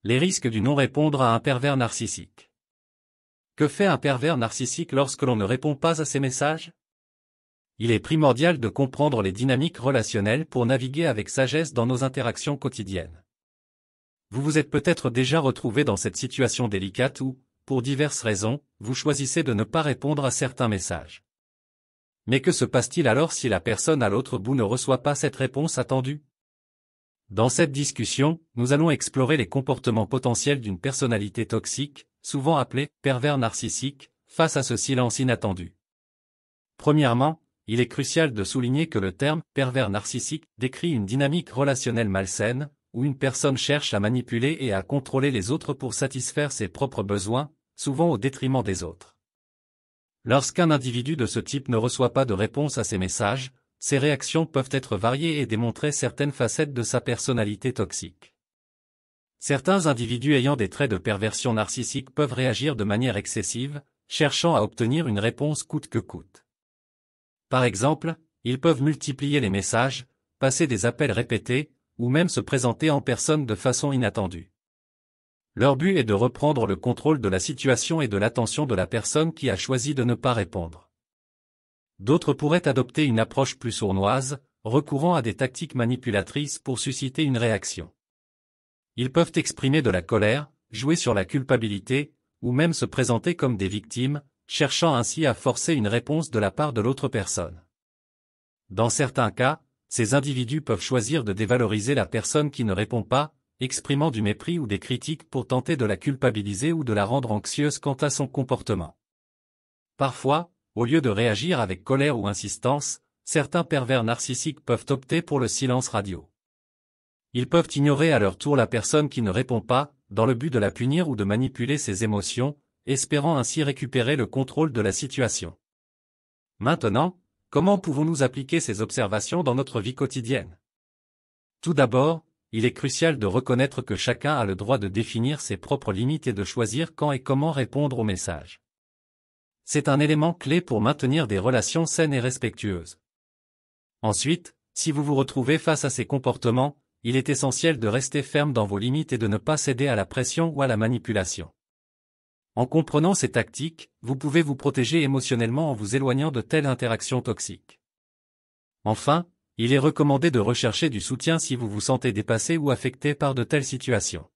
Les risques du non-répondre à un pervers narcissique. Que fait un pervers narcissique lorsque l'on ne répond pas à ses messages? Il est primordial de comprendre les dynamiques relationnelles pour naviguer avec sagesse dans nos interactions quotidiennes. Vous vous êtes peut-être déjà retrouvé dans cette situation délicate où, pour diverses raisons, vous choisissez de ne pas répondre à certains messages. Mais que se passe-t-il alors si la personne à l'autre bout ne reçoit pas cette réponse attendue? Dans cette discussion, nous allons explorer les comportements potentiels d'une personnalité toxique, souvent appelée pervers narcissique, face à ce silence inattendu. Premièrement, il est crucial de souligner que le terme « pervers narcissique » décrit une dynamique relationnelle malsaine, où une personne cherche à manipuler et à contrôler les autres pour satisfaire ses propres besoins, souvent au détriment des autres. Lorsqu'un individu de ce type ne reçoit pas de réponse à ses messages, ses réactions peuvent être variées et démontrer certaines facettes de sa personnalité toxique. Certains individus ayant des traits de perversion narcissique peuvent réagir de manière excessive, cherchant à obtenir une réponse coûte que coûte. Par exemple, ils peuvent multiplier les messages, passer des appels répétés, ou même se présenter en personne de façon inattendue. Leur but est de reprendre le contrôle de la situation et de l'attention de la personne qui a choisi de ne pas répondre. D'autres pourraient adopter une approche plus sournoise, recourant à des tactiques manipulatrices pour susciter une réaction. Ils peuvent exprimer de la colère, jouer sur la culpabilité, ou même se présenter comme des victimes, cherchant ainsi à forcer une réponse de la part de l'autre personne. Dans certains cas, ces individus peuvent choisir de dévaloriser la personne qui ne répond pas, exprimant du mépris ou des critiques pour tenter de la culpabiliser ou de la rendre anxieuse quant à son comportement. Parfois, au lieu de réagir avec colère ou insistance, certains pervers narcissiques peuvent opter pour le silence radio. Ils peuvent ignorer à leur tour la personne qui ne répond pas, dans le but de la punir ou de manipuler ses émotions, espérant ainsi récupérer le contrôle de la situation. Maintenant, comment pouvons-nous appliquer ces observations dans notre vie quotidienne? Tout d'abord, il est crucial de reconnaître que chacun a le droit de définir ses propres limites et de choisir quand et comment répondre aux messages. C'est un élément clé pour maintenir des relations saines et respectueuses. Ensuite, si vous vous retrouvez face à ces comportements, il est essentiel de rester ferme dans vos limites et de ne pas céder à la pression ou à la manipulation. En comprenant ces tactiques, vous pouvez vous protéger émotionnellement en vous éloignant de telles interactions toxiques. Enfin, il est recommandé de rechercher du soutien si vous vous sentez dépassé ou affecté par de telles situations.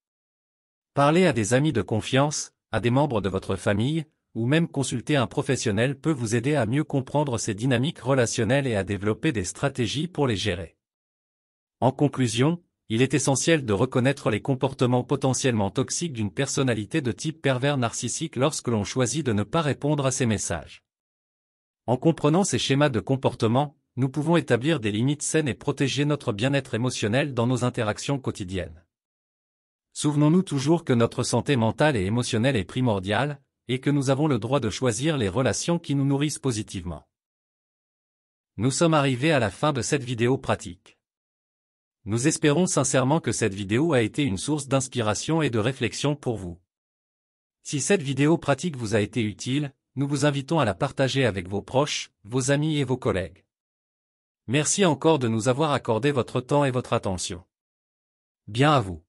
Parler à des amis de confiance, à des membres de votre famille, ou même consulter un professionnel peut vous aider à mieux comprendre ces dynamiques relationnelles et à développer des stratégies pour les gérer. En conclusion, il est essentiel de reconnaître les comportements potentiellement toxiques d'une personnalité de type pervers narcissique lorsque l'on choisit de ne pas répondre à ces messages. En comprenant ces schémas de comportement, nous pouvons établir des limites saines et protéger notre bien-être émotionnel dans nos interactions quotidiennes. Souvenons-nous toujours que notre santé mentale et émotionnelle est primordiale, et que nous avons le droit de choisir les relations qui nous nourrissent positivement. Nous sommes arrivés à la fin de cette vidéo pratique. Nous espérons sincèrement que cette vidéo a été une source d'inspiration et de réflexion pour vous. Si cette vidéo pratique vous a été utile, nous vous invitons à la partager avec vos proches, vos amis et vos collègues. Merci encore de nous avoir accordé votre temps et votre attention. Bien à vous.